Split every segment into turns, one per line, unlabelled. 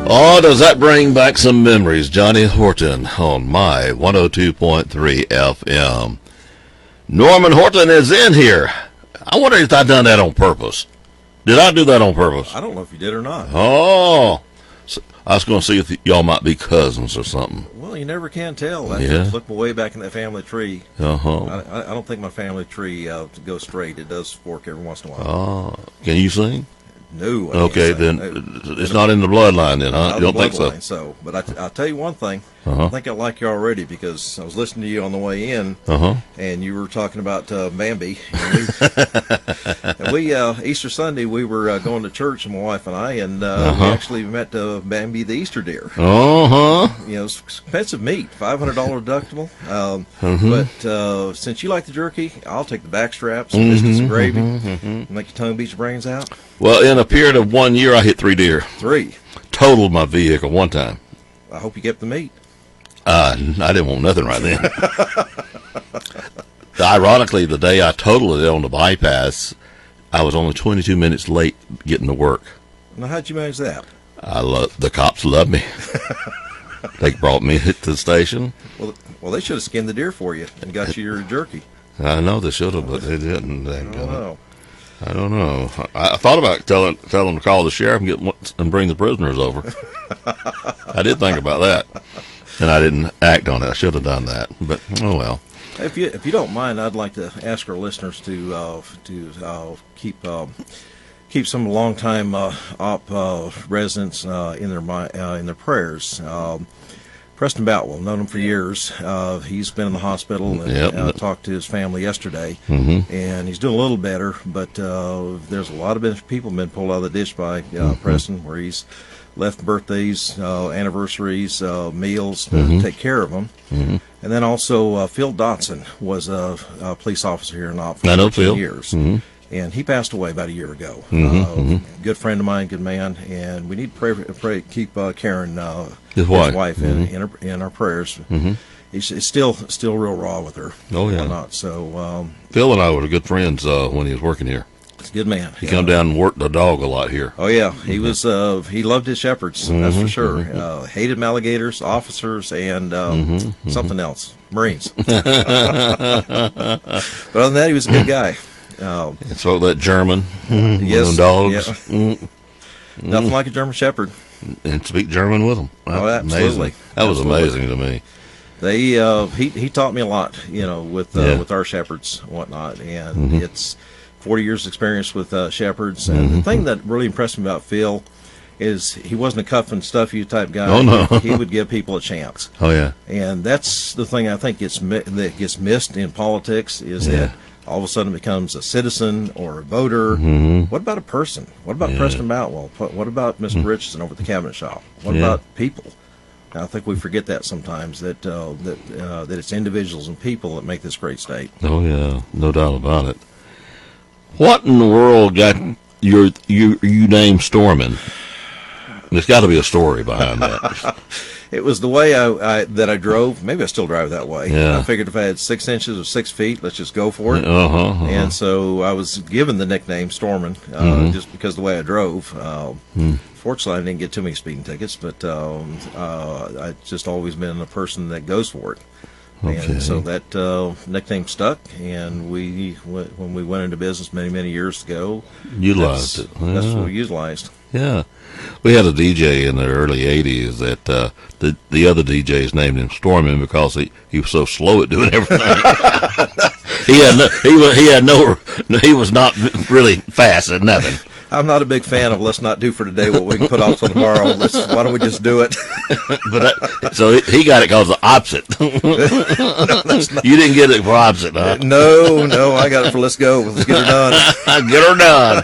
Oh, does that bring back some memories? Johnny Horton on my 102.3 FM. Norman Horton is in here. I wonder if I done that on purpose. Did I do that on purpose?
I don't know if you did or not.
Oh, so I was going to see if y'all might be cousins or something.
Well, you never can tell. I
Yeah.
look way back in that family tree.
Uh-huh.
I don't think my family tree goes straight. It does fork every once in a while.
Oh, can you sing?
No.
Okay, then it's not in the bloodline then, huh? You don't think so?
So, but I'll tell you one thing.
Uh-huh.
I think I like you already because I was listening to you on the way in,
Uh-huh.
and you were talking about Bambi. And we Easter Sunday, we were going to church, my wife and I, and we actually met Bambi the Easter deer.
Uh-huh.
You know, it's expensive meat, $500 deductible. But since you like the jerky, I'll take the back straps, some biscuits and gravy, make your tongue beat your brains out.
Well, in a period of 1 year, I hit 3 deer.
3.
Totaled my vehicle one time.
I hope you kept the meat.
I didn't want nothing right then. Ironically, the day I totaled it on the bypass, I was only 22 minutes late getting to work.
Now, how'd you manage that?
The cops loved me. They brought me to the station.
Well, they should have skinned the deer for you and got you your jerky.
I know they should have, but they didn't.
I don't know.
I thought about telling them to call the sheriff and bring the prisoners over. I did think about that, and I didn't act on it. I should have done that, but oh well.
If you don't mind, I'd like to ask our listeners to keep some longtime OPP residents in their prayers. Preston Boutwell, known him for years. He's been in the hospital and talked to his family yesterday, and he's doing a little better. But there's a lot of people been pulled out of the ditch by Preston, where he's left birthdays, anniversaries, meals to take care of them. And then also Phil Dotson was a police officer here in OPP for 15 years. And he passed away about a year ago. Good friend of mine, good man, and we need to pray keep Karen, his wife, in our prayers. It's still real raw with her.
Oh yeah.
So
Phil and I were good friends when he was working here.
He's a good man.
He come down and worked the dog a lot here.
Oh yeah, he was. He loved his shepherds. That's for sure. Hated alligators, officers, and something else, Marines. But other than that, he was a good guy.
And so that German,
yes,
dogs,
nothing like a German Shepherd,
and speak German with them.
Oh, absolutely,
that was amazing to me.
He taught me a lot, with our shepherds and whatnot, and it's 40 years experience with shepherds. And the thing that really impressed me about Phil is he wasn't a cuff and stuff you type guy.
Oh no,
he would give people a chance.
Oh yeah,
and that's the thing I think that gets missed in politics is that all of a sudden becomes a citizen or a voter. What about a person? What about Preston Boutwell? What about Mr. Richardson over at the cabinet shop? What about people? And I think we forget that sometimes, that it's individuals and people that make this great state.
Oh yeah, no doubt about it. What in the world got you named Stormin? There's got to be a story behind that.
It was the way that I drove. Maybe I still drive that way.
Yeah.
I figured if I had 6 inches or 6 feet, let's just go for it. And so I was given the nickname Stormin just because of the way I drove. Fortunately, I didn't get too many speeding tickets, but I've just always been a person that goes for it.
Okay.
And so that nickname stuck, and when we went into business many years ago,
utilized it. Yeah.
That's what we utilized.
Yeah. We had a DJ in the early 80s that the other DJs named him Stormin because he was so slow at doing everything. he was not really fast at nothing.
I'm not a big fan of let's not do for today what we can put off till tomorrow. Why don't we just do it?
So he got it because the opposite. No, you didn't get it for opposite, huh?
No, I got it for let's go. Let's get her done.
Get her done.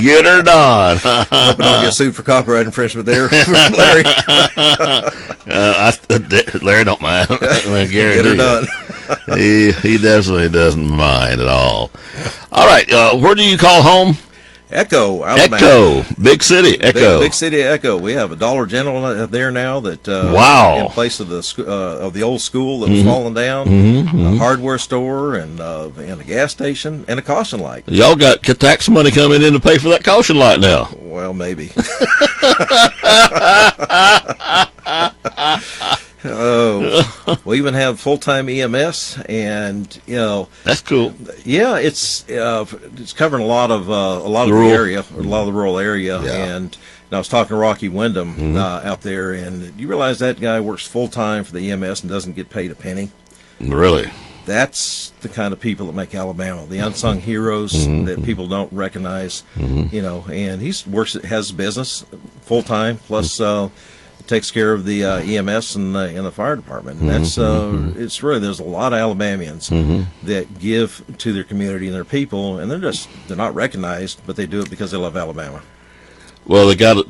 Get her done.
Hope I don't get sued for copyright infringement there, Larry.
Larry don't mind. I
get her done.
He definitely doesn't mind at all. All right, where do you call home?
Echo, Alabama.
Echo, big city, Echo.
Big city Echo. We have a Dollar General there now that
Wow.
in place of the old school that was falling down. A hardware store and a gas station and a caution light.
Y'all got tax money coming in to pay for that caution light now.
Well, maybe. Oh, we even have full-time EMS, and
That's cool.
yeah, it's covering a lot of the area, a lot of the rural area,
Yeah.
and I was talking to Rocky Wyndham out there, and you realize that guy works full-time for the EMS and doesn't get paid a penny.
Really?
That's the kind of people that make Alabama, the unsung heroes that people don't recognize, and he has a business full-time, plus takes care of the EMS and the fire department. And that's it's really, there's a lot of Alabamians that give to their community and their people, and they're not recognized, but they do it because they love Alabama.
Well, they got it.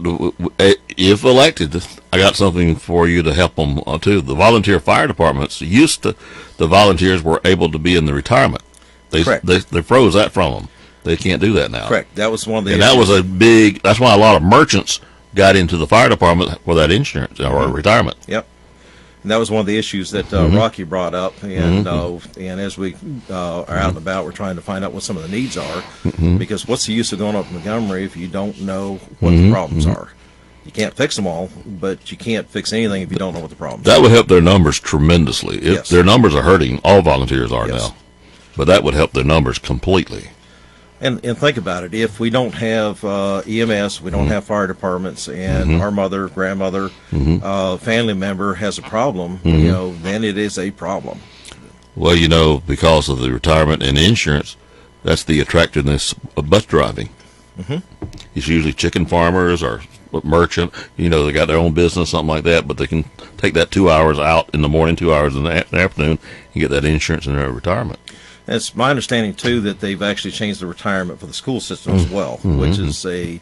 If elected, I got something for you to help them too. The volunteer fire departments the volunteers were able to be in the retirement. They froze that from them. They can't do that now.
Correct. That was one of the
and
issues.
that was that's why a lot of merchants got into the fire department for that insurance or retirement.
Yep. And that was one of the issues that Rocky brought up, and as we are out and about, we're trying to find out what some of the needs are, because what's the use of going up to Montgomery if you don't know what the problems are? You can't fix them all, but you can't fix anything if you don't know what the problems are.
That would help their numbers tremendously.
Yes.
Their numbers are hurting. All volunteers are
Yes.
now. But that would help their numbers completely.
And think about it. If we don't have EMS, we don't have fire departments, and our mother, grandmother, family member has a problem, then it is a problem.
Well, because of the retirement and insurance, that's the attractiveness of bus driving. It's usually chicken farmers or merchant. They got their own business, something like that, but they can take that 2 hours out in the morning, 2 hours in the afternoon, and get that insurance in their retirement.
And it's my understanding, too, that they've actually changed the retirement for the school system as well, which is a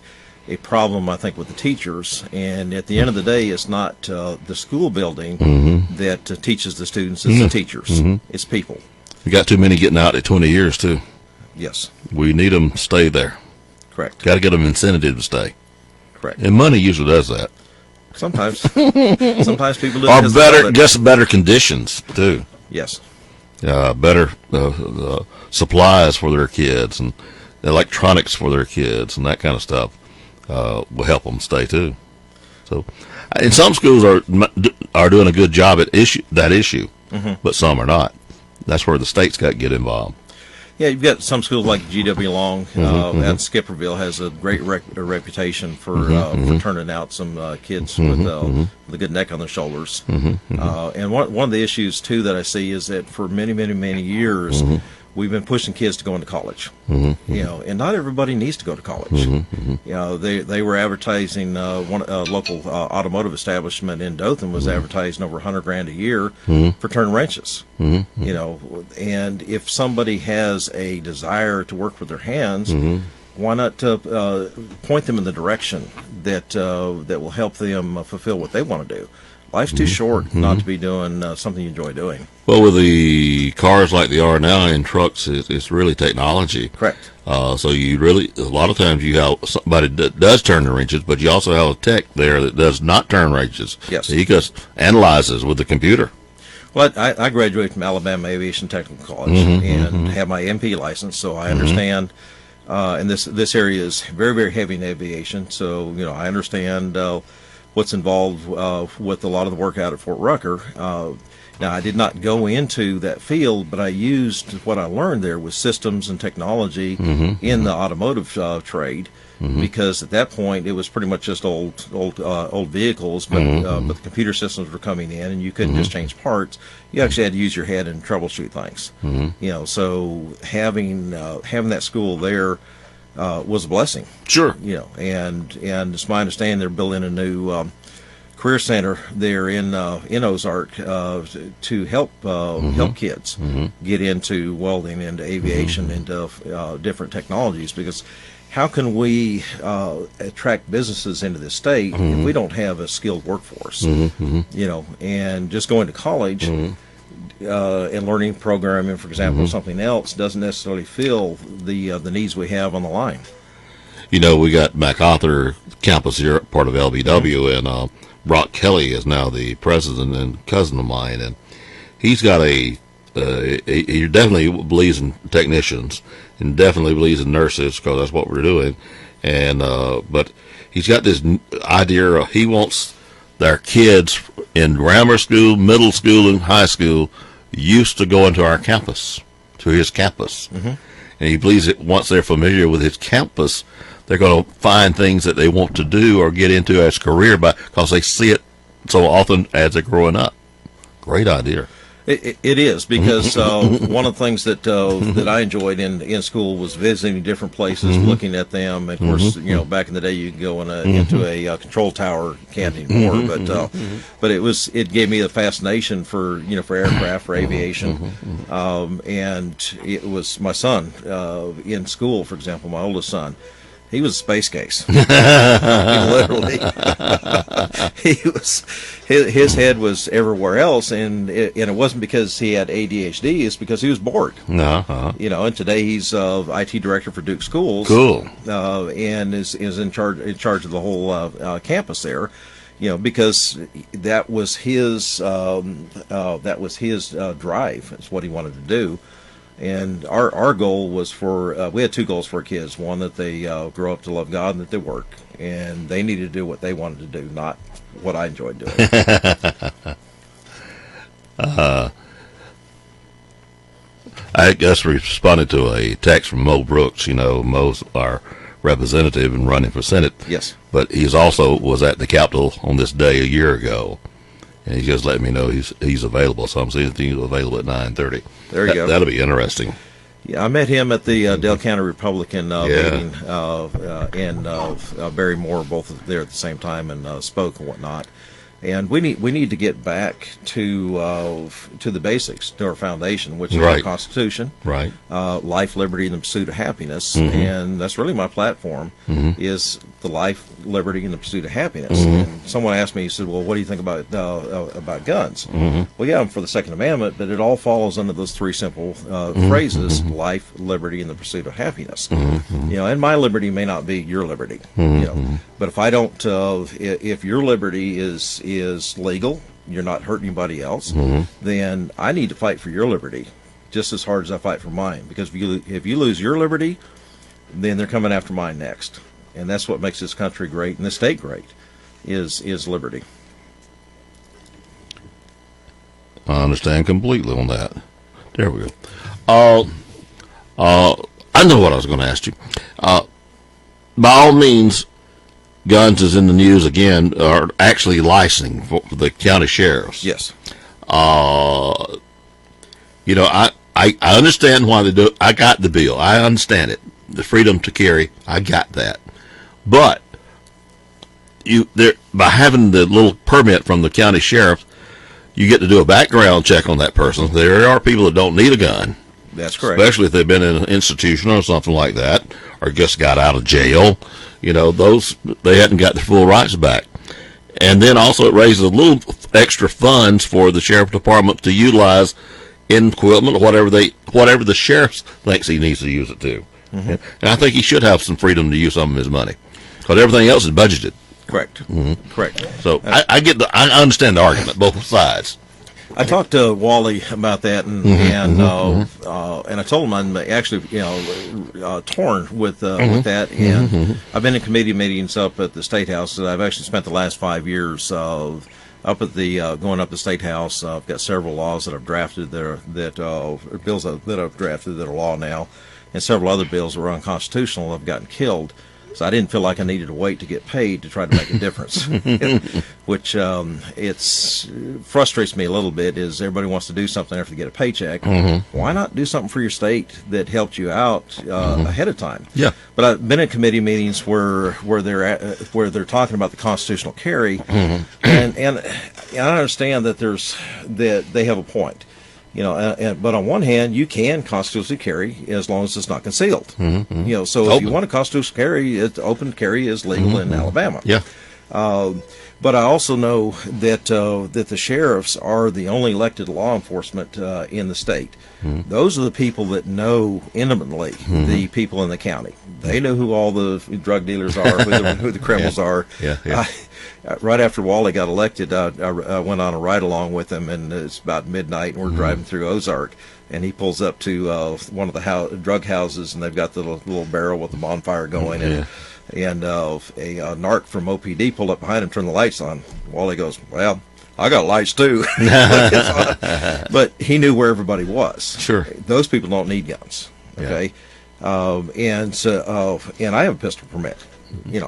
problem, I think, with the teachers. And at the end of the day, it's not the school building that teaches the students, it's the teachers. It's people.
We got too many getting out at 20 years, too.
Yes.
We need them to stay there.
Correct.
Got to get them incentive to stay.
Correct.
And money usually does that.
Sometimes. Sometimes people do.
Or just better conditions, too.
Yes.
Better supplies for their kids and electronics for their kids and that kind of stuff will help them stay too. So, and some schools are doing a good job at that issue, but some are not. That's where the state's got to get involved.
Yeah, you've got some schools like G.W. Long at Skipperville has a great reputation for turning out some kids with a good neck on their shoulders. And one of the issues, too, that I see is that for many, many, many years, we've been pushing kids to go into college. And not everybody needs to go to college. They were advertising, one local automotive establishment in Dothan was advertising over $100,000 a year for turning wrenches. And if somebody has a desire to work with their hands, why not point them in the direction that will help them fulfill what they want to do? Life's too short not to be doing something you enjoy doing.
Well, with the cars like they are now in trucks, it's really technology.
Correct.
So a lot of times you have somebody that does turn the wrenches, but you also have a tech there that does not turn wrenches.
Yes.
He just analyzes with the computer.
Well, I graduated from Alabama Aviation Technical College and have my MP license, so I understand. And this area is very, very heavy in aviation, so I understand what's involved with a lot of the work out at Fort Rucker. Now, I did not go into that field, but I used what I learned there with systems and technology in the automotive trade, because at that point it was pretty much just old vehicles, but the computer systems were coming in, and you couldn't just change parts. You actually had to use your head and troubleshoot things. So having that school there was a blessing.
Sure.
And it's my understanding they're building a new career center there in Ozark to help kids get into welding, into aviation, into different technologies. Because how can we attract businesses into this state if we don't have a skilled workforce? And just going to college and learning programming, for example, or something else doesn't necessarily fill the needs we have on the line.
You know, we got MacArthur campus here, part of LBW, and Brock Kelly is now the president and cousin of mine, and he's got he definitely believes in technicians and definitely believes in nurses because that's what we're doing. And but he's got this idea he wants their kids in grammar school, middle school, and high school used to go into our campus, to his campus. And he believes that once they're familiar with his campus, they're going to find things that they want to do or get into as a career because they see it so often as they're growing up. Great idea.
It is, because one of the things that I enjoyed in school was visiting different places, looking at them. Of course, you know, back in the day, you could go into a control tower, can't anymore. But it gave me a fascination for aircraft, for aviation, and it was my son in school, for example, my oldest son. He was a space case. Literally. His head was everywhere else, and it wasn't because he had ADHD, it's because he was bored. And today he's IT director for Duke Schools.
Cool.
And is in charge of the whole campus there. Because that was his drive. It's what he wanted to do. And our goal was we had two goals for our kids. One, that they grow up to love God and that they work. And they needed to do what they wanted to do, not what I enjoyed doing.
I guess we responded to a text from Mo Brooks. Mo's our representative and running for Senate.
Yes.
But he's also was at the Capitol on this day a year ago. And he's just letting me know he's available. So I'm seeing that he's available at 9:30.
There you go.
That'll be interesting.
Yeah, I met him at the Dale County Republican meeting, and Barry Moore, both there at the same time, and spoke and whatnot. And we need to get back to the basics, to our foundation, which is our Constitution, life, liberty, and the pursuit of happiness. And that's really my platform, is the life, liberty, and the pursuit of happiness. And someone asked me, he said, "Well, what do you think about guns?" Well, yeah, I'm for the Second Amendment, but it all falls under those three simple phrases: life, liberty, and the pursuit of happiness. And my liberty may not be your liberty. But if I don't, if your liberty is legal, you're not hurting anybody else, then I need to fight for your liberty just as hard as I fight for mine. Because if you lose your liberty, then they're coming after mine next. And that's what makes this country great and this state great, is liberty.
I understand completely on that. There we go. I know what I was going to ask you. By all means, guns is in the news again, are actually licensing for the county sheriffs.
Yes.
I understand why they do it. I got the bill. I understand it. The freedom to carry, I got that. But by having the little permit from the county sheriff, you get to do a background check on that person. There are people that don't need a gun.
That's correct.
Especially if they've been in an institution or something like that, or just got out of jail. Those, they hadn't got their full rights back. And then also it raises a little extra funds for the sheriff department to utilize in equipment, whatever the sheriff thinks he needs to use it to. And I think he should have some freedom to use some of his money, because everything else is budgeted.
Correct. Correct.
So I understand the argument, both sides.
I talked to Wally about that, and I told him I'm actually torn with that. And I've been in committee meetings up at the State House. I've actually spent the last 5 years up at the going up the State House. I've got several laws that I've drafted bills that I've drafted that are law now, and several other bills that were unconstitutional have gotten killed. So I didn't feel like I needed to wait to get paid to try to make a difference, which frustrates me a little bit. Is everybody wants to do something after they get a paycheck? Why not do something for your state that helped you out ahead of time?
Yeah.
But I've been in committee meetings where they're talking about the constitutional carry, and I understand that they have a point. But on one hand, you can constitutionally carry as long as it's not concealed. So if you want a constitutional carry, open carry is legal in Alabama.
Yeah.
But I also know that that the sheriffs are the only elected law enforcement in the state. Those are the people that know intimately the people in the county. They know who all the drug dealers are, who the criminals are. Right after Wally got elected, I went on a ride along with him, and it's about midnight, and we're driving through Ozark, and he pulls up to one of the drug houses, and they've got the little barrel with the bonfire going, and a narc from OPD pulled up behind him, turned the lights on. Wally goes, "Well, I got lights too." But he knew where everybody was.
Sure.
Those people don't need guns. Okay. And I have a pistol permit.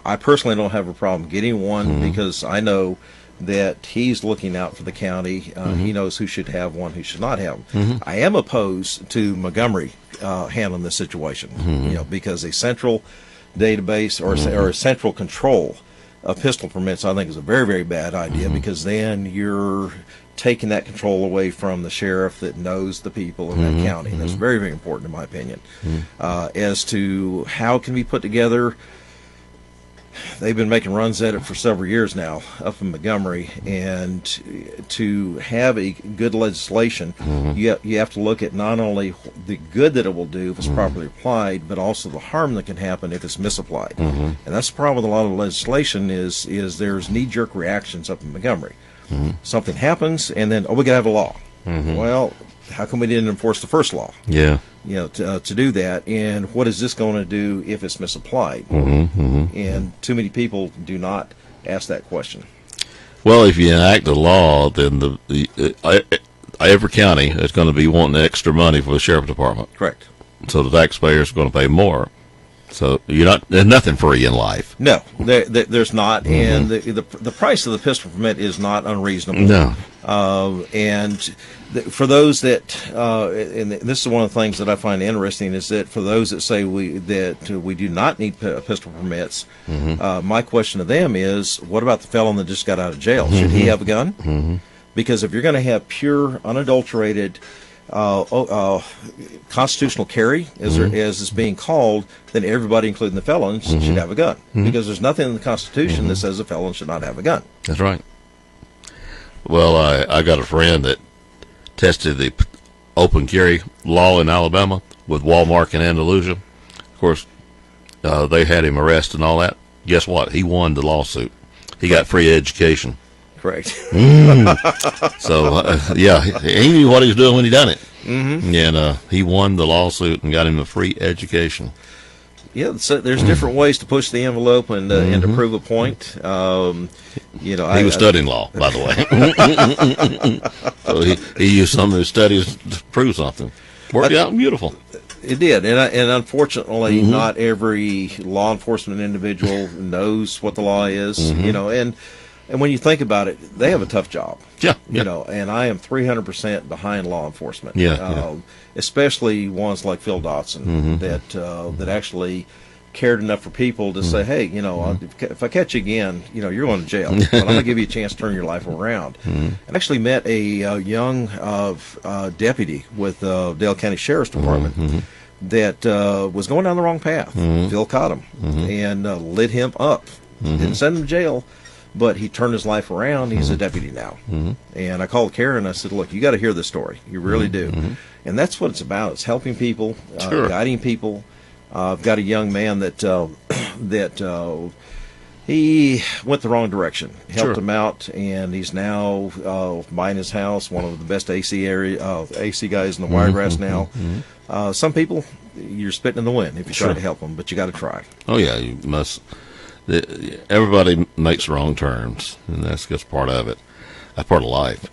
I personally don't have a problem getting one because I know that he's looking out for the county. He knows who should have one, who should not have one. I am opposed to Montgomery handling this situation, because a central database or a central control of pistol permits, I think, is a very, very bad idea, because then you're taking that control away from the sheriff that knows the people in that county. And that's very, very important, in my opinion. As to how it can be put together, they've been making runs at it for several years now up in Montgomery, and to have a good legislation, you have to look at not only the good that it will do if it's properly applied, but also the harm that can happen if it's misapplied. And that's the problem with a lot of legislation is there's knee-jerk reactions up in Montgomery. Something happens, and then, we got to have a law. Well, how come we didn't enforce the first law? To do that, and what is this going to do if it's misapplied? And too many people do not ask that question.
Well, if you enact a law, then every county is going to be wanting extra money for the sheriff's department.
Correct.
So the taxpayers are going to pay more. So there's nothing free in life.
No, there's not, and the price of the pistol permit is not unreasonable.
No.
And for those that, and this is one of the things that I find interesting, is that for those that say we do not need pistol permits, my question to them is, what about the felon that just got out of jail? Should he have a gun? Because if you're going to have pure, unadulterated constitutional carry, as it's being called, then everybody, including the felons, should have a gun. Because there's nothing in the Constitution that says a felon should not have a gun.
That's right. Well, I got a friend that tested the open carry law in Alabama with Walmart in Andalusia. Of course, they had him arrested and all that. Guess what? He won the lawsuit. He got free education.
Correct.
So, he knew what he was doing when he done it. And he won the lawsuit and got him a free education.
Yeah, so there's different ways to push the envelope and to prove a point. He
was studying law, by the way. So he used some of his studies to prove something. Worked out beautiful.
It did, and unfortunately, not every law enforcement individual knows what the law is. And when you think about it, they have a tough job. And I am 300% behind law enforcement. Especially ones like Phil Dotson that actually cared enough for people to say, hey, if I catch you again, you're going to jail. But I'm going to give you a chance to turn your life around. I actually met a young deputy with Dale County Sheriff's Department that was going down the wrong path. Phil caught him and lit him up. Didn't send him to jail, but he turned his life around. He's a deputy now. And I called Karen. I said, look, you got to hear this story. You really do. And that's what it's about. It's helping people, guiding people. I've got a young man that he went the wrong direction. Helped him out, and he's now buying his house. One of the best AC guys in the Wiregrass now. Some people, you're spitting in the wind if you try to help them, but you got to try.
Oh yeah, you must. Everybody makes wrong turns, and that's just part of it. That's part of life.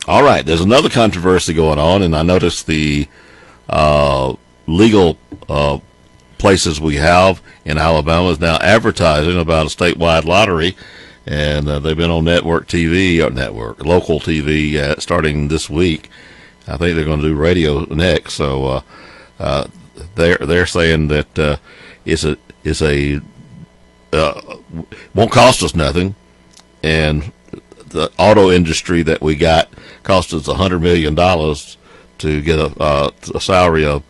All right, there's another controversy going on, and I noticed the legal places we have in Alabama is now advertising about a statewide lottery, and they've been on local TV starting this week. I think they're going to do radio next. So they're saying that it's a won't cost us nothing, and the auto industry that we got cost us $100 million to get a salary of,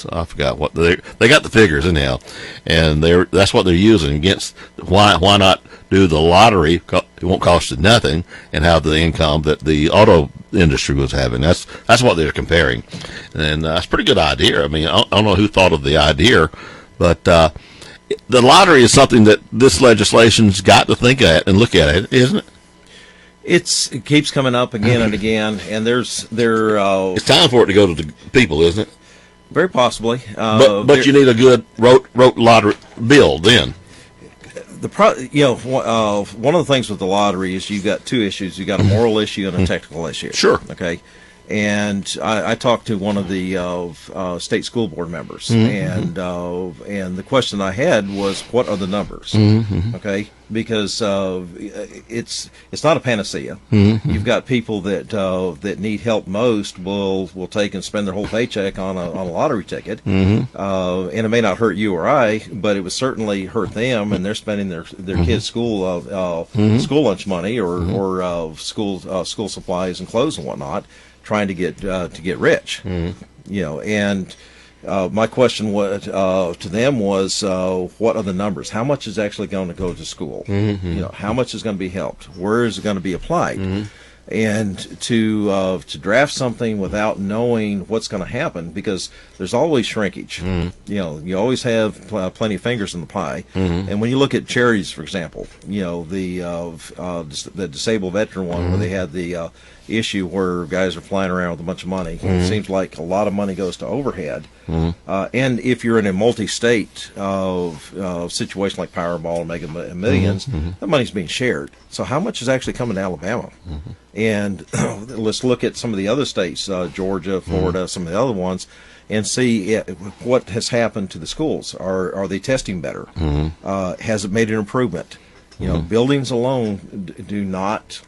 I forgot what they got the figures anyhow, and that's what they're using against. Why not do the lottery. It won't cost you nothing, and have the income that the auto industry was having. That's what they're comparing, and that's a pretty good idea. I mean, I don't know who thought of the idea, but the lottery is something that this legislation's got to think at and look at it, isn't it?
It keeps coming up again and again, and it's
time for it to go to the people, isn't it?
Very possibly.
But you need a good wrote lottery bill then.
One of the things with the lottery is you've got two issues. You've got a moral issue and a technical issue.
Sure.
Okay. And I talked to one of the state school board members, and the question I had was, what are the numbers? Okay, because it's not a panacea. You've got people that need help most will take and spend their whole paycheck on a lottery ticket, and it may not hurt you or I, but it would certainly hurt them, and they're spending their kids' school lunch money or school supplies and clothes and whatnot, trying to get rich, and my question to them was, what are the numbers? How much is actually going to go to school? How much is going to be helped? Where is it going to be applied? And to draft something without knowing what's going to happen, because there's always shrinkage. You always have plenty of fingers in the pie. And when you look at charities, for example, the disabled veteran one, where they had the issue where guys are flying around with a bunch of money. It seems like a lot of money goes to overhead. And if you're in a multi-state situation like Powerball and Mega Millions, that money's being shared. So how much is actually coming to Alabama? And let's look at some of the other states, Georgia, Florida, some of the other ones, and see what has happened to the schools. Are they testing better? Has it made an improvement? Buildings alone do not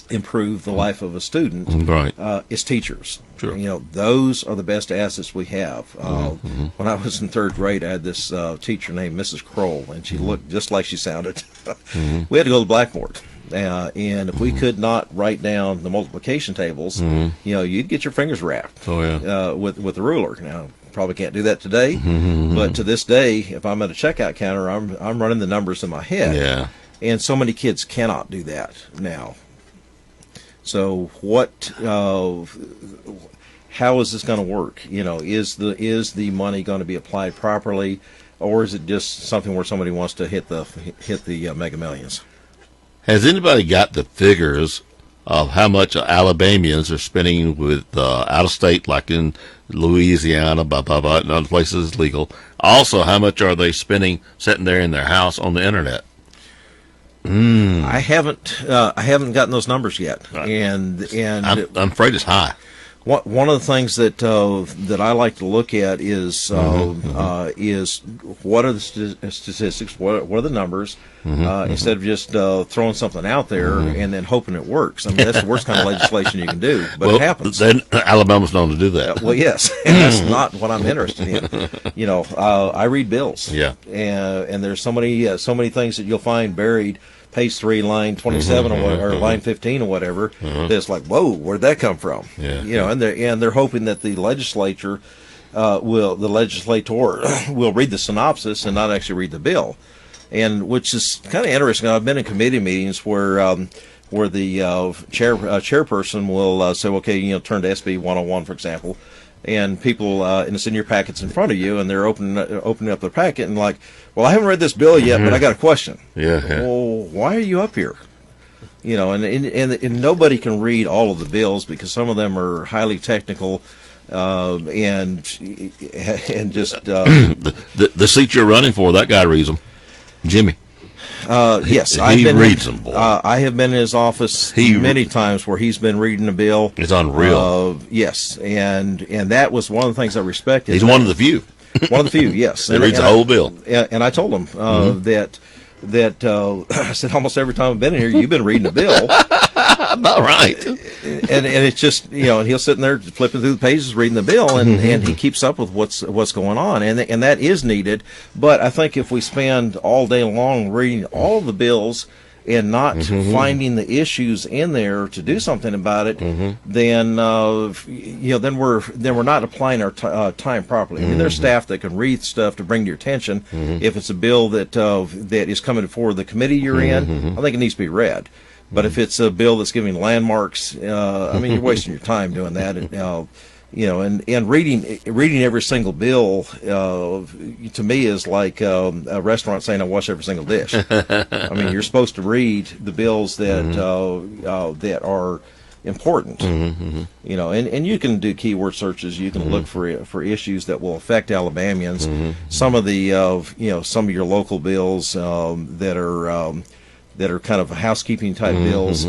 improve the life of a student. Right. It's teachers.
Sure.
Those are the best assets we have. When I was in third grade, I had this teacher named Mrs. Kroll, and she looked just like she sounded. We had to go to the blackboard. And if we could not write down the multiplication tables, you'd get your fingers wrapped with the ruler. Now, probably can't do that today, but to this day, if I'm at a checkout counter, I'm running the numbers in my head.
Yeah.
And so many kids cannot do that now. So how is this going to work? Is the money going to be applied properly, or is it just something where somebody wants to hit the Mega Millions?
Has anybody got the figures of how much Alabamians are spending with out of state, like in Louisiana, and other places legal? Also, how much are they spending sitting there in their house on the internet?
I haven't gotten those numbers yet, and
I'm afraid it's high.
One of the things that I like to look at is what are the statistics, what are the numbers, instead of just throwing something out there and then hoping it works. I mean, that's the worst kind of legislation you can do, but it happens.
Then Alabama's known to do that.
Well, yes, and that's not what I'm interested in. I read bills, and there's so many things that you'll find buried. Page 3, line 27 or line 15 or whatever. That's like, whoa, where'd that come from? And they're hoping that the legislator will read the synopsis and not actually read the bill, and which is kind of interesting. I've been in committee meetings where the chairperson will say, okay, turn to SB 101, for example. And people, and it's in your packets in front of you, and they're opening up their packet and like, well, I haven't read this bill yet, but I got a question. Well, why are you up here? And nobody can read all of the bills because some of them are highly technical, and just
the seat you're running for, that guy reads them, Jimmy.
Yes,
he reads them, boy.
I have been in his office many times where he's been reading a bill.
It's unreal.
Yes, and that was one of the things I respected.
He's one of the few.
One of the few, yes.
He reads the whole bill.
And I told him that I said, almost every time I've been in here, you've been reading a bill.
About right.
And it's just, and he'll sit in there flipping through the pages, reading the bill, and he keeps up with what's going on, and that is needed. But I think if we spend all day long reading all the bills, and not finding the issues in there to do something about it, then then we're not applying our time properly. I mean, there's staff that can read stuff to bring to your attention. If it's a bill that that is coming before the committee you're in, I think it needs to be read. But if it's a bill that's giving landmarks, I mean, you're wasting your time doing that. And reading every single bill to me is like a restaurant saying I wash every single dish. I mean, you're supposed to read the bills that that are important. And you can do keyword searches. You can look for issues that will affect Alabamians. Some of the some of your local bills that are kind of housekeeping type bills.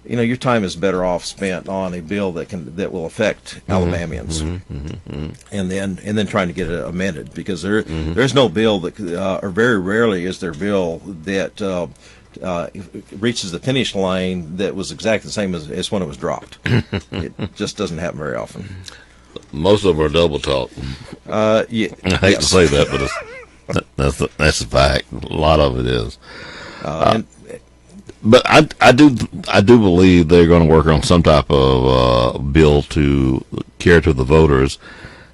Your time is better off spent on a bill that will affect Alabamians, and then trying to get it amended, because there's no bill that or very rarely is there a bill that reaches the finish line that was exactly the same as when it was dropped. It just doesn't happen very often.
Most of them are double talk.
Yeah,
I hate to say that, but that's a fact. A lot of it is. But I do believe they're going to work on some type of bill to care to the voters,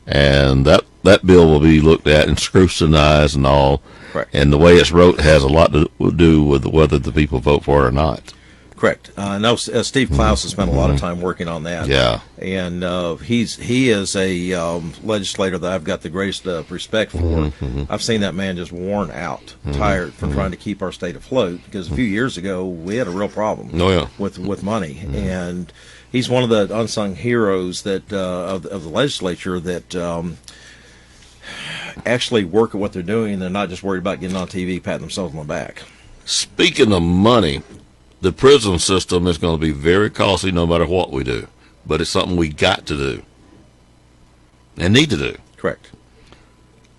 and that bill will be looked at and scrutinized and all.
Correct.
And the way it's wrote has a lot to do with whether the people vote for it or not.
Correct. I know Steve Klaus has spent a lot of time working on that.
Yeah.
And he is a legislator that I've got the greatest respect for. I've seen that man just worn out, tired from trying to keep our state afloat, because a few years ago we had a real problem with money. And he's one of the unsung heroes that of the legislature that actually work at what they're doing. They're not just worried about getting on TV, patting themselves on the back.
Speaking of money, the prison system is going to be very costly no matter what we do, but it's something we got to do and need to do.
Correct.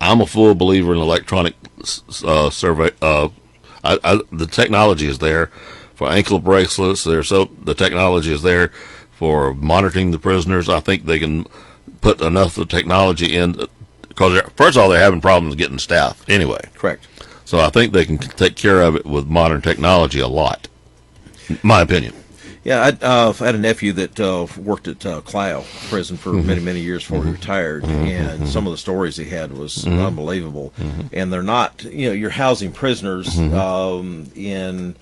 I'm a full believer in electronic survey. The technology is there for ankle bracelets. The technology is there for monitoring the prisoners. I think they can put enough of the technology in, because first of all, they're having problems getting staff anyway.
Correct.
So I think they can take care of it with modern technology a lot. My opinion.
Yeah, I had a nephew that worked at Clio prison for many years before he retired, and some of the stories he had was unbelievable. And they're not, you're housing prisoners in,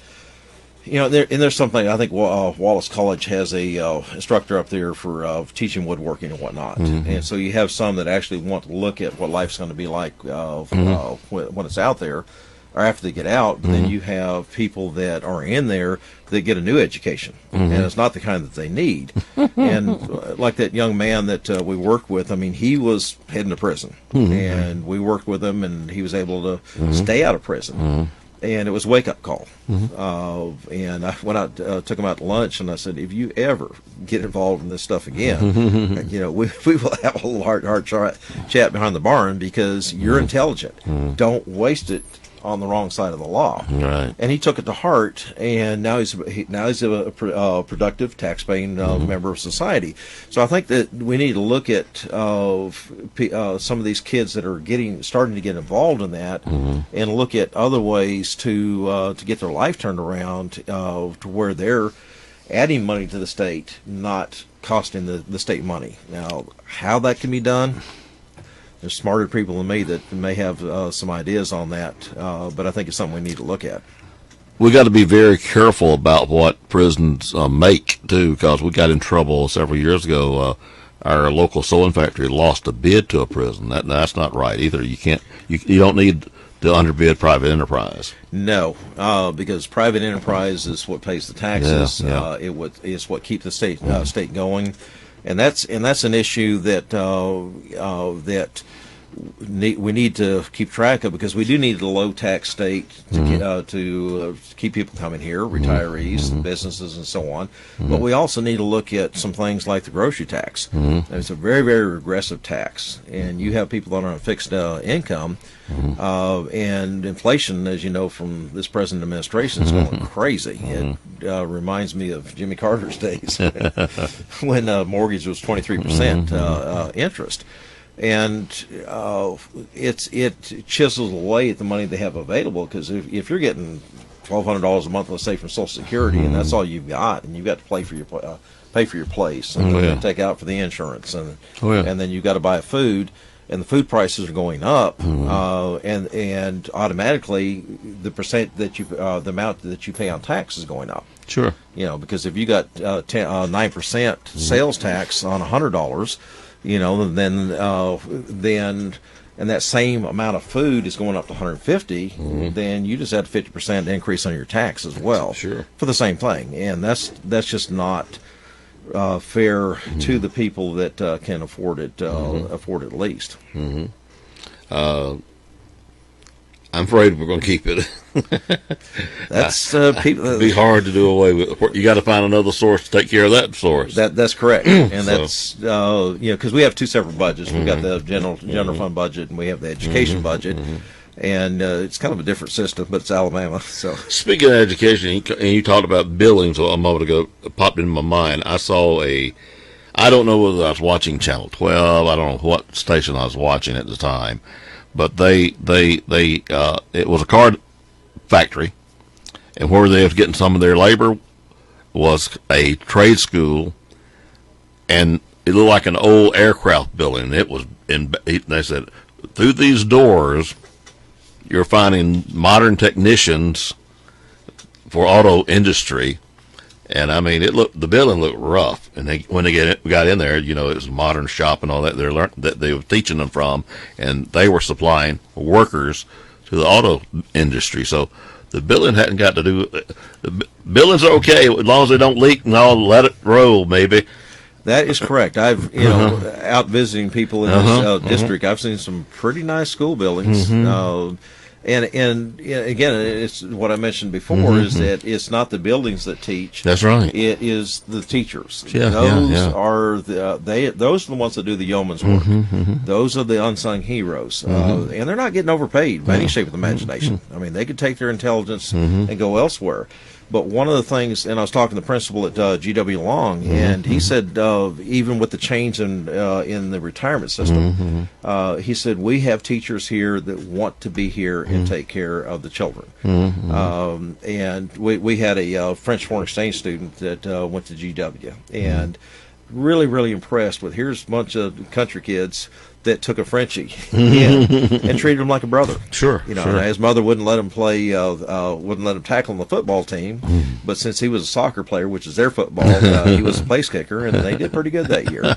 there's something, I think Wallace College has a instructor up there for teaching woodworking and whatnot. And so you have some that actually want to look at what life's going to be like when it's out there, or after they get out. But then you have people that are in there that get a new education, and it's not the kind that they need. And like that young man that we worked with, I mean, he was heading to prison, and we worked with him, and he was able to stay out of prison. And it was a wake-up call. And I went out, took him out to lunch, and I said, if you ever get involved in this stuff again, we will have a hard chat behind the barn, because you're intelligent. Don't waste it on the wrong side of the law.
Right.
And he took it to heart, and now he's a productive, tax-paying member of society. So I think that we need to look at some of these kids that are starting to get involved in that, and look at other ways to get their life turned around to where they're adding money to the state, not costing the state money. Now, how that can be done, there's smarter people than me that may have some ideas on that, but I think it's something we need to look at.
We got to be very careful about what prisons make too, because we got in trouble several years ago. Our local sewing factory lost a bid to a prison. That's not right either. You don't need to underbid private enterprise. No,
because private enterprise is what pays the taxes. It's what keeps the state going. And that's an issue that we need to keep track of, because we do need a low tax state to keep people coming here, retirees, businesses, and so on. But we also need to look at some things like the grocery tax. It's a very, very regressive tax, and you have people that are on a fixed income, and inflation, as you know from this present administration, is going crazy. It reminds me of Jimmy Carter's days when mortgage was 23% interest. And it chisels away at the money they have available, because if you're getting $1,200 a month, let's say, from Social Security, and that's all you've got, and you've got to pay for your place, and then take out for the insurance, and then you've got to buy food, and the food prices are going up, and automatically the amount that you pay on tax is going up.
Sure.
Because if you got 9% sales tax on $100, then and that same amount of food is going up to 150, then you just had a 50% increase on your tax as well.
Sure.
For the same thing, and that's just not fair to the people that can afford it least.
I'm afraid we're going to keep it.
That's
people. It'd be hard to do away with. You got to find another source to take care of that source.
That's correct, and that's because we have two separate budgets. We've got the general fund budget, and we have the education budget. And it's kind of a different system, but it's Alabama. So,
speaking of education, and you talked about Billings a moment ago, it popped into my mind. I saw I don't know whether I was watching Channel 12. I don't know what station I was watching at the time, but it was a car factory, and where they was getting some of their labor was a trade school, and it looked like an old aircraft building. It was they said, through these doors, you're finding modern technicians for auto industry, and I mean, the building looked rough. And when they got in there, it was a modern shop and all that that they were teaching them from, and they were supplying workers to the auto industry. So the building hadn't got to do. The buildings are okay as long as they don't leak, and I'll let it roll maybe.
That is correct. I've out visiting people in this district. I've seen some pretty nice school buildings. And again, it's what I mentioned before is that it's not the buildings that teach. That's right. It is the teachers. Are those are the ones that do the yeoman's work. Those are the unsung heroes, and they're not getting overpaid by any shape of the imagination. I mean, they could take their intelligence and go elsewhere. But one of the things, and I was talking to the principal at G.W. Long, and he said even with the change in the retirement system, he said, we have teachers here that want to be here and take care of the children. And we had a French foreign exchange student that went to G.W. and really, really impressed with, here's a bunch of country kids that took a Frenchie and treated him like a brother. Sure. His mother wouldn't let him play, wouldn't let him tackle on the football team, but since he was a soccer player, which is their football, he was a place kicker, and they did pretty good that year.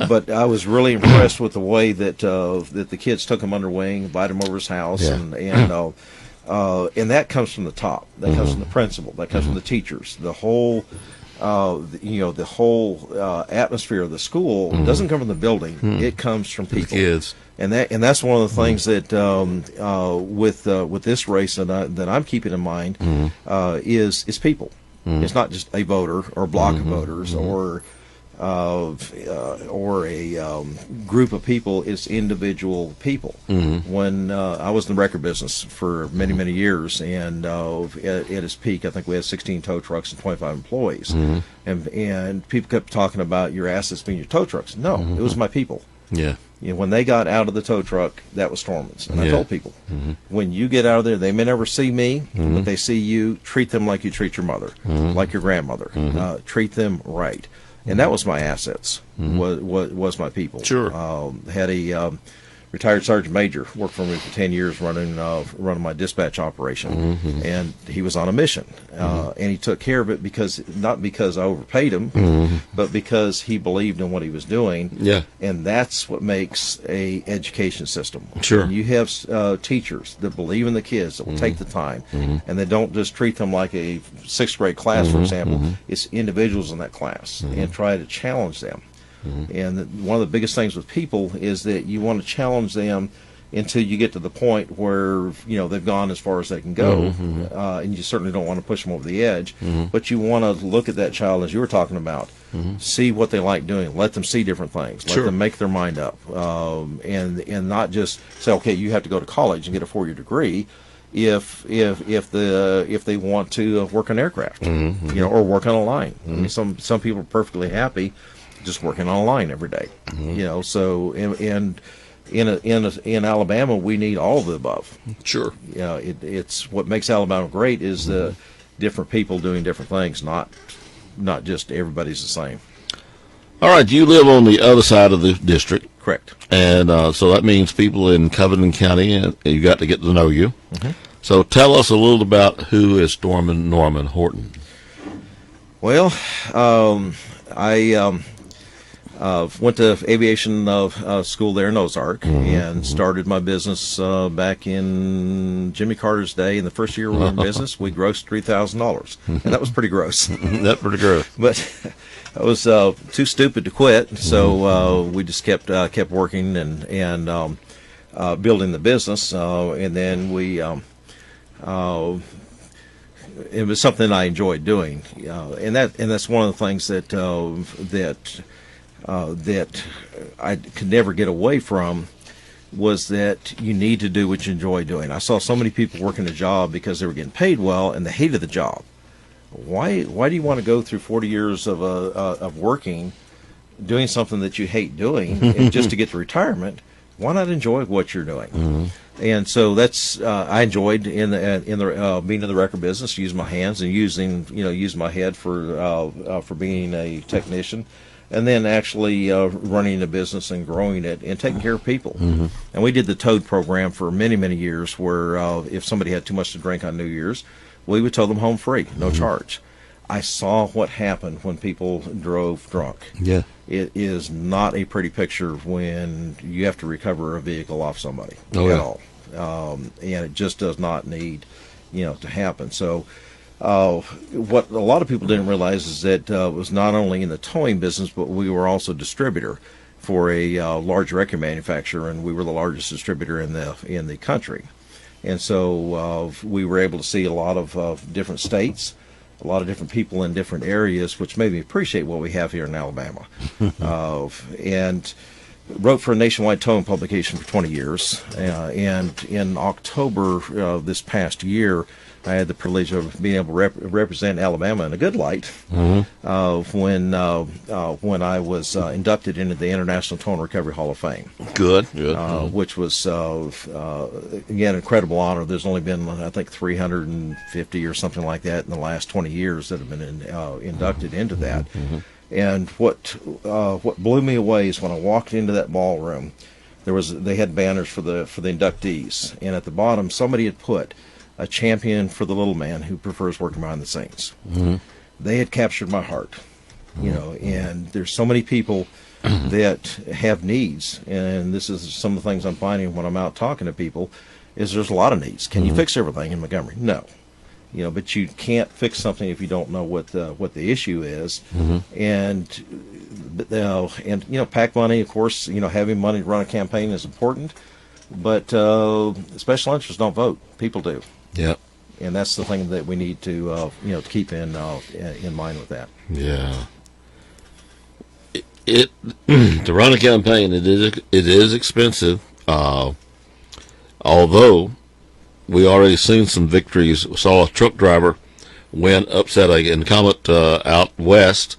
But I was really impressed with the way that the kids took him under wing, invited him over his house, and that comes from the top. That comes from the principal. That comes from the teachers. The whole. The whole atmosphere of the school doesn't come from the building; it comes from people. Kids. And that's one of the things that with this race that I'm keeping in mind is people. It's not just a voter or a block of voters or a group of people. It's individual people. When I was in the record business for many, many years, and at its peak, I think we had 16 tow trucks and 25 employees. And people kept talking about your assets being your tow trucks. No, it was my people. Yeah. When they got out of the tow truck, that was Stormin's. And I told people, when you get out of there, they may never see me, but they see you, treat them like you treat your mother, like your grandmother. Treat them right. And that was my assets, was my people. Sure. Had a retired sergeant major, worked for me for 10 years running my dispatch operation. And he was on a mission. And he took care of it not because I overpaid him, but because he believed in what he was doing. Yeah. And that's what makes a education system. Sure. When you have teachers that believe in the kids, that will take the time, and they don't just treat them like a sixth grade class, for example. It's individuals in that class, and try to challenge them. And one of the biggest things with people is that you want to challenge them until you get to the point where they've gone as far as they can go, and you certainly don't want to push them over the edge. But you want to look at that child, as you were talking about, see what they like doing, let them see different things, let them make their mind up, and not just say, okay, you have to go to college and get a 4-year degree. If they want to work on aircraft, or work on a line. I mean, some people are perfectly happy just working on a line every day, So and in Alabama, we need all of the above.
Sure.
It's what makes Alabama great is the different people doing different things, not just everybody's the same.
All right, you live on the other side of the district.
Correct.
And so that means people in Covington County, and you got to get to know you. So tell us a little about who is Stormin Norman Horton.
Well, I went to aviation school there in Ozark and started my business back in Jimmy Carter's day. In the first year we were in business, we grossed $3,000, and that was pretty gross.
That's pretty gross.
But I was too stupid to quit, so we just kept working and building the business, and then we. It was something I enjoyed doing, and that's one of the things that I could never get away from, was that you need to do what you enjoy doing. I saw so many people working a job because they were getting paid well and they hated the job. Why do you want to go through 40 years of working, doing something that you hate doing, and just to get to retirement? Why not enjoy what you're doing? And so that's I enjoyed in the being in the record business, using my hands and using my head for being a technician, and then actually running a business and growing it and taking care of people. And we did the Toad program for many years, where if somebody had too much to drink on New Year's, we would tow them home free, no charge. I saw what happened when people drove drunk.
Yeah.
It is not a pretty picture when you have to recover a vehicle off somebody at all. And it just does not need, to happen. So what a lot of people didn't realize is that it was not only in the towing business, but we were also a distributor for a large record manufacturer, and we were the largest distributor in the country. And so we were able to see a lot of different states, a lot of different people in different areas, which made me appreciate what we have here in Alabama. And wrote for a nationwide towing publication for 20 years. And in October this past year, I had the privilege of being able to represent Alabama in a good light when I was inducted into the International Tow and Recovery Hall of Fame.
Good.
Which was, again, an incredible honor. There's only been, I think, 350 or something like that in the last 20 years that have been inducted into that. And what blew me away is when I walked into that ballroom, they had banners for the inductees, and at the bottom somebody had put a champion for the little man who prefers working behind the scenes. They had captured my heart, and there's so many people that have needs, and this is some of the things I'm finding when I'm out talking to people, is there's a lot of needs. Can you fix everything in Montgomery? No. But you can't fix something if you don't know what the issue is, and PAC money, of course, having money to run a campaign is important, but special interests don't vote. People do.
Yeah.
And that's the thing that we need to keep in mind with that.
Yeah. It to run a campaign, it is expensive. Although we already seen some victories. We saw a truck driver win upset a incumbent out west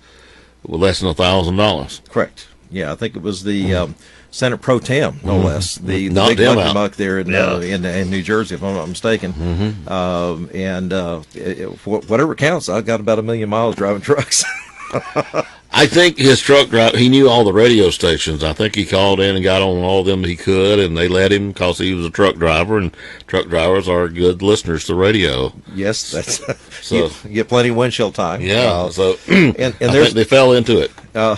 with less than $1,000.
Correct. Yeah, I think it was the Senate Pro Tem, no less. The
Knocked
big
him
bucky
out.
buck there in New Jersey, if I'm not mistaken. Whatever counts, I got about 1 million miles driving trucks.
I think his truck driver, he knew all the radio stations. I think he called in and got on all of them he could, and they let him because he was a truck driver, and truck drivers are good listeners to radio.
Yes, that's
So
you get plenty of windshield time.
yeah, so
and
I
there's
think they fell into it.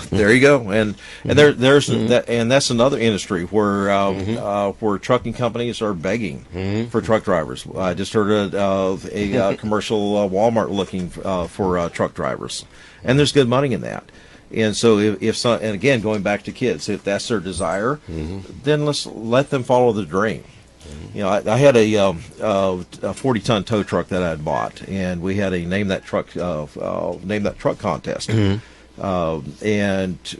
there you go, and there's that, and that's another industry where trucking companies are begging for truck drivers. I just heard a commercial Walmart looking for truck drivers, and there's good money in that. And so if so, and again, going back to kids, if that's their desire, then let them follow the dream. I had a 40-ton tow truck that I had bought, and we had a name that truck contest. And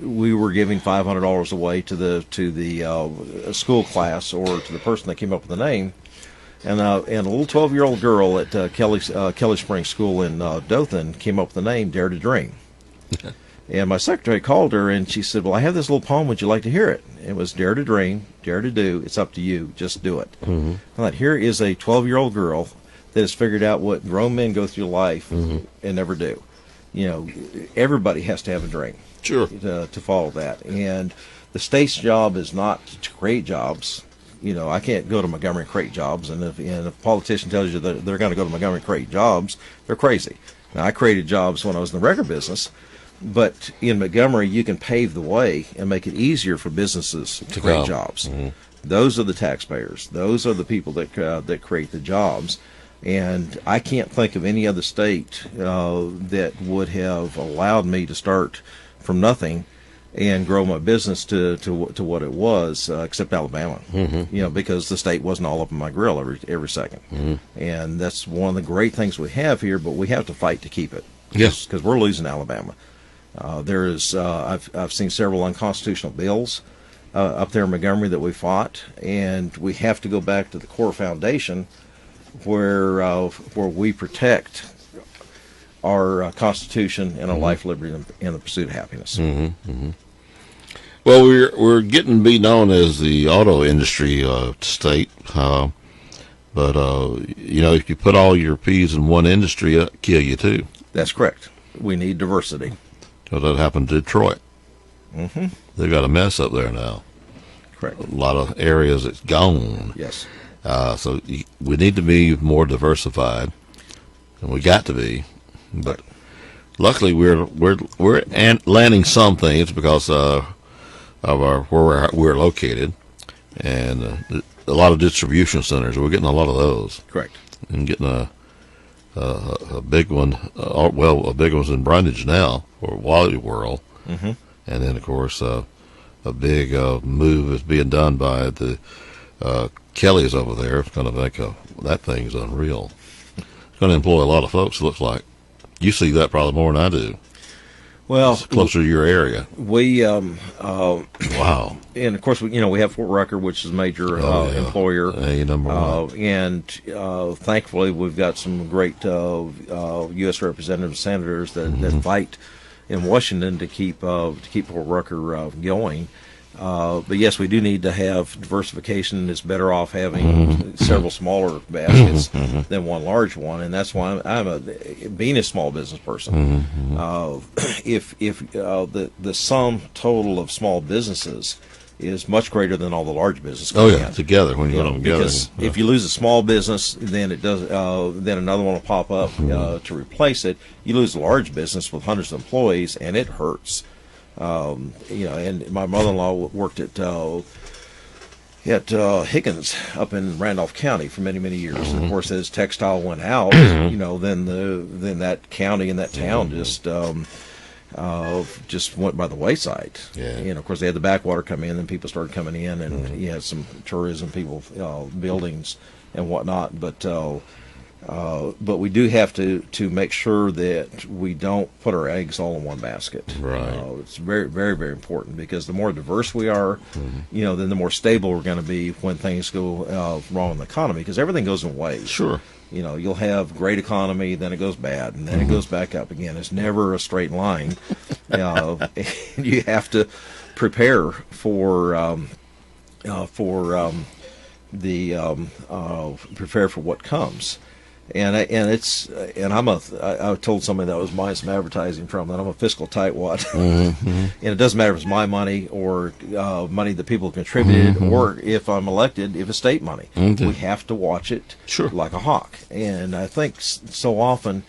we were giving $500 away to the school class or to the person that came up with the name. And a little 12-year-old girl at Kelly Springs School in Dothan came up with the name Dare to Dream. And my secretary called her, and she said, well, I have this little poem. Would you like to hear it? It was Dare to Dream, Dare to Do. It's up to you. Just do it. I thought, here is a 12-year-old girl that has figured out what grown men go through life and never do. You know, everybody has to have a dream.
Sure.
To follow that. And the state's job is not to create jobs. You know, I can't go to Montgomery and create jobs. And if a politician tells you that they're going to go to Montgomery and create jobs, they're crazy. Now, I created jobs when I was in the record business. But in Montgomery, you can pave the way and make it easier for businesses to create jobs. Those are the taxpayers. Those are the people that create the jobs. And I can't think of any other state that would have allowed me to start from nothing and grow my business to what it was, except Alabama. You know, because the state wasn't all up in my grill every second. And that's one of the great things we have here, but we have to fight to keep it.
Yes,
because we're losing Alabama. I've seen several unconstitutional bills up there in Montgomery that we fought, and we have to go back to the core foundation where we protect our Constitution and our life, liberty, and the pursuit of happiness.
Well, we're getting be known as the auto industry state, but you know, if you put all your peas in one industry, it'll kill you too.
That's correct. We need diversity.
So that happened to Detroit. They've got a mess up there now.
Correct.
A lot of areas that's gone.
Yes.
So we need to be more diversified, and we got to be. But luckily, we're landing some things because of where we're located, and a lot of distribution centers. We're getting a lot of those.
Correct.
And getting a big one. A big one's in Brundage now for Wally World, and then of course a big move is being done by the Kellys over there. It's going to make that thing's unreal. It's going to employ a lot of folks. It looks like you see that probably more than I do.
Well,
it's closer to your area.
We
wow.
And of course, we have Fort Rucker, which is a major employer.
Number one.
And thankfully, we've got some great U.S. representatives and senators that fight in Washington to keep Fort Rucker going. But yes, we do need to have diversification. It's better off having several smaller baskets than one large one, and that's why being a small business person. If the sum total of small businesses is much greater than all the large businesses.
Oh yeah, together when you put them together.
Because if you lose a small business, then it does. Then another one will pop up to replace it. You lose a large business with hundreds of employees, and it hurts. And my mother-in-law worked at Higgins up in Randolph County for many, many years. And of course, as textile went out, then that county and that town just went by the wayside.
Yeah.
And of course, they had the backwater come in, and people started coming in, and you had some tourism people, buildings and whatnot. But we do have to make sure that we don't put our eggs all in one basket.
Right.
It's very, very, very important, because the more diverse we are, then the more stable we're going to be when things go wrong in the economy, because everything goes in waves.
Sure.
You'll have great economy, then it goes bad, and then it goes back up again. It's never a straight line. And you have to prepare prepare for what comes. And I told somebody that was buying some advertising from that I'm a fiscal tightwad, and it doesn't matter if it's my money or money that people contributed, or if I'm elected, if it's state money. We have to watch it like a hawk. And I think so often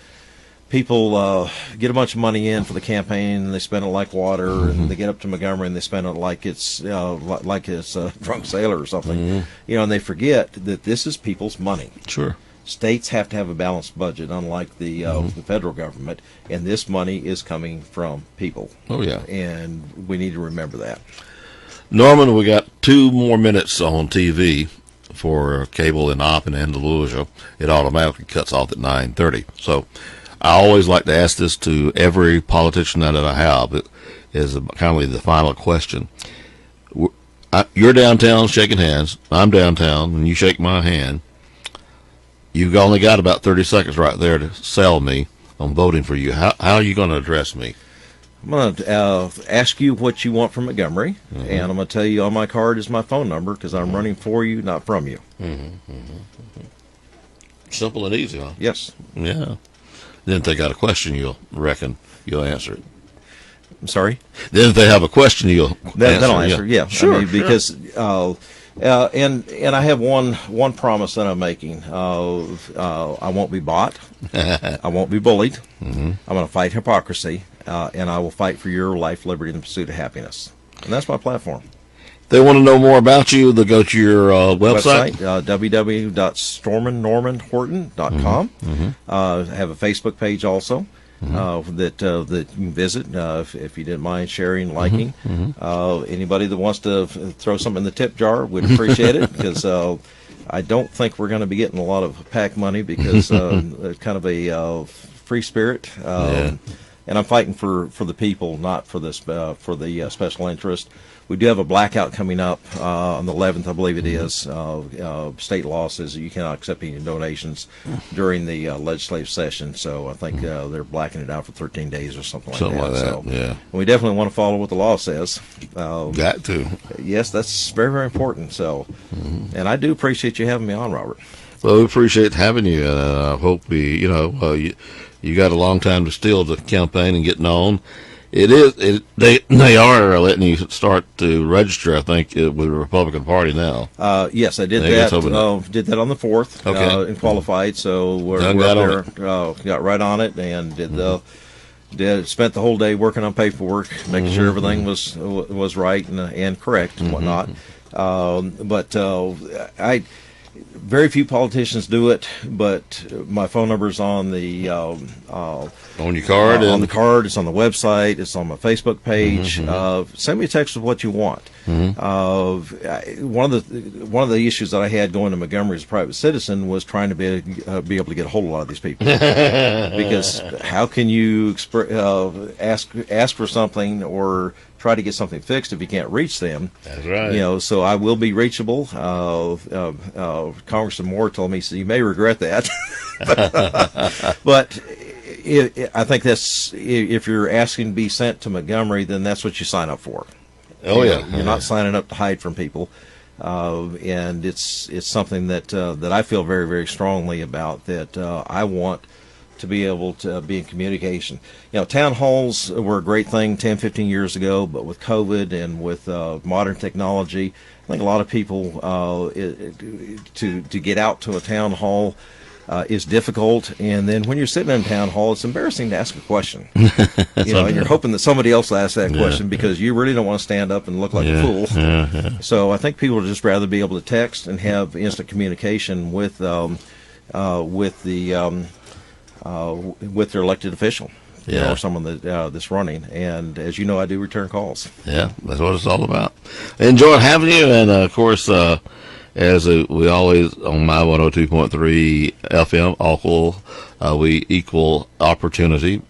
people get a bunch of money in for the campaign, and they spend it like water, and they get up to Montgomery and they spend it like it's a drunk sailor or something, and they forget that this is people's money.
Sure.
States have to have a balanced budget, unlike the federal government, and this money is coming from people.
Oh, yeah.
And we need to remember that.
Norman, we got 2 more minutes on TV for cable in Opp in Andalusia. It automatically cuts off at 9:30. So I always like to ask this to every politician that I have. It is kind of the final question. You're downtown shaking hands. I'm downtown, and you shake my hand. You've only got about 30 seconds right there to sell me on voting for you. How are you going to address me?
I'm going to ask you what you want from Montgomery, and I'm going to tell you on my card is my phone number because I'm running for you, not from you.
Simple and easy, huh?
Yes.
Yeah. Then if they got a question, you'll answer it.
I'm sorry?
Then if they have a question,
Then I'll answer. Yeah.
Sure.
I mean, because and I have one promise that I'm making. I won't be bought. I won't be bullied. I'm going to fight hypocrisy, and I will fight for your life, liberty, and the pursuit of happiness. And that's my platform.
They want to know more about you, they'll go to your website?
www.storminnormanhorton.com. I have a Facebook page also. That you can visit if you didn't mind sharing, liking. Anybody that wants to throw something in the tip jar, we'd appreciate it because I don't think we're going to be getting a lot of PAC money because it's kind of a free spirit. And I'm fighting for the people, not for this for the special interest. We do have a blackout coming up on the 11th, I believe it is. State law says that you cannot accept any donations during the legislative session, so I think they're blacking it out for 13 days or something like that.
So, yeah.
We definitely want to follow what the law says.
Got to.
Yes, that's very, very important. So, and I do appreciate you having me on, Robert.
Well, we appreciate having you, and I hope you got a long time to steal the campaign and getting on. They are letting you start to register, I think, with the Republican Party now.
Yes, I did that. Did that on the 4th, and qualified. So we're there. Got right on it and spent the whole day working on paperwork, making sure everything was right and correct and whatnot. Very few politicians do it, but my phone number is on the on
your card.
On the card, it's on the website, it's on my Facebook page. Send me a text with what you want. One of the issues that I had going to Montgomery as a private citizen was trying to be able to get a hold of a lot of these people because how can you ask for something or try to get something fixed if you can't reach them?
That's right.
So I will be reachable. Congressman Moore told me, so you may regret that. But I think that's, if you're asking to be sent to Montgomery, then that's what you sign up for. You're not signing up to hide from people. And it's something that I feel very, very strongly about, that I want to be able to be in communication. Town halls were a great thing 10, 15 years ago, but with COVID and with modern technology, I think a lot of people to get out to a town hall is difficult. And then when you're sitting in a town hall, it's embarrassing to ask a question. And you're hoping that somebody else will ask that question because you really don't want to stand up and look like a fool. So I think people would just rather be able to text and have instant communication with their elected official, or someone that's running. And as you know, I do return calls. Yeah,
that's what it's all about. Enjoyed having you, and of course, as we always on my 102.3 FM, we equal opportunity.